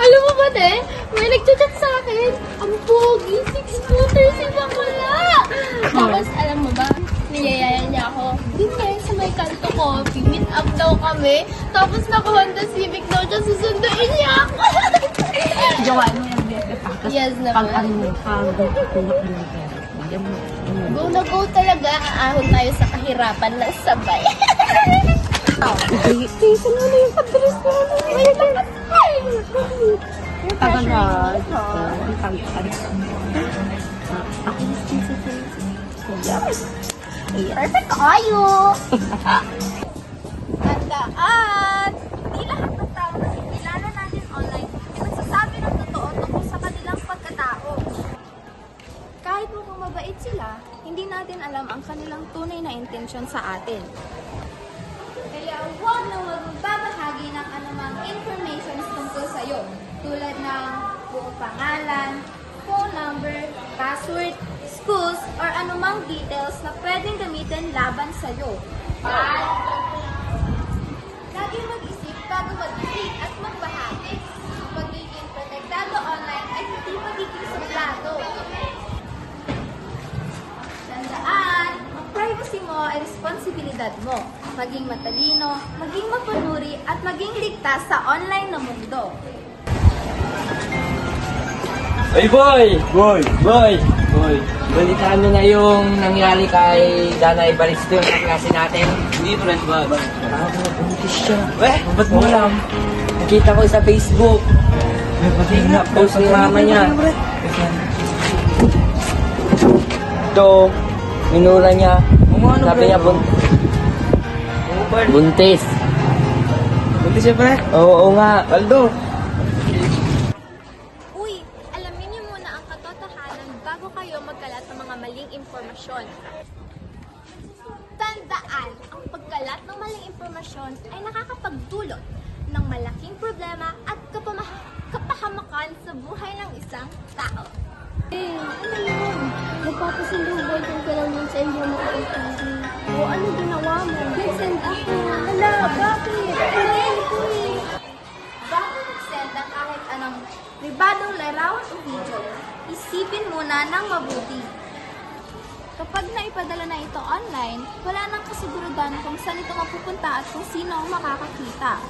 Alam mo ba, te? May nagchat-chat sa akin. Ang pogi, 6'2", si bakla. Tapos, alam mo ba, niyayaya niya ako. Din ngayon sa may Kanto Coffee, meet up daw kami. Tapos naka-Honda Civic daw siya, susunduin niya ako. Jowa niya, bebe. Yes Pag naman. ano, pag tulak ng pera. Bigyan mo. Go na go talaga, aahon tayo sa kahirapan ng sabay. Tisan mo na yung pag-dress mo. Tagal na. Ang tagal. Ako yung tisan ko. Perfect kayo! Tandaan! Di lahat ng tao na kilala natin online ay nagsasabi ng totoo tungkol sa kanilang pagkatao. Kahit mukhang mabait sila, hindi natin alam ang kanilang tunay na intensyon sa atin. Kaya huwag na huwag magbabahagi ng anumang information tungkol sa'yo, tulad ng buong pangalan, phone number, password, schools, or anumang details na pwedeng gamitin laban sa'yo. Laging mag-isip bago mag-tweet at magbahagi. Ang pagiging protektado online ay hindi magiging suplado. Tandaan, ang privacy mo ay responsibilidad mo. Maging matalino, maging mapanuri, at maging ligtas sa online na mundo. Hey boy! Boy! Balitaan mo na yung nangyari kay Dana Evaristo yung kaklase natin. Hindi mo rin ba? Buntis siya. Ba't mo alam? Nakita ko sa Facebook. Post ng mama niya. Ito, minura niya. Sabi niya buntis. Buntis siya, pre. Oo nga. Aldo. Uy, alamin niyo muna ang katotohanan bago kayo magkalat ng mga maling impormasyon. Tandaan, ang pagkalat ng maling impormasyon ay nakakapagdulot ng malaking problema at kapahamakan sa buhay ng isang tao. Ano yun? Nagpapasalubay kung kailan yun sa inyo mo o ano ginawa mo? Nag-send ako. Hala, bakit? Bago mag-send ng kahit anong pribadong larawan o video, isipin muna ng mabuti. Kapag naipadala na ito online, wala nang kasigurudan kung saan ito mapupunta at kung sino ang makakakita.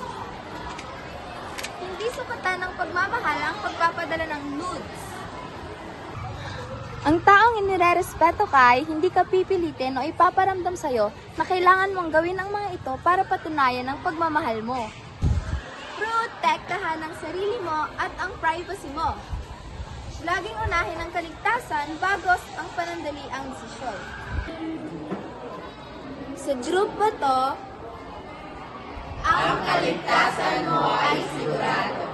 Hindi sukatan ng pagmamahal ang pagpapadala ng nudes. Ang taong inirerespeto ka ay hindi ka pipilitin o ipaparamdam sa'yo na kailangan mong gawin ang mga ito para patunayan ang pagmamahal mo. Protektahan ang sarili mo at ang privacy mo. Laging unahin ang kaligtasan bago ang panandaliang desisyon. Sa grupo to, ang kaligtasan mo ay sigurado.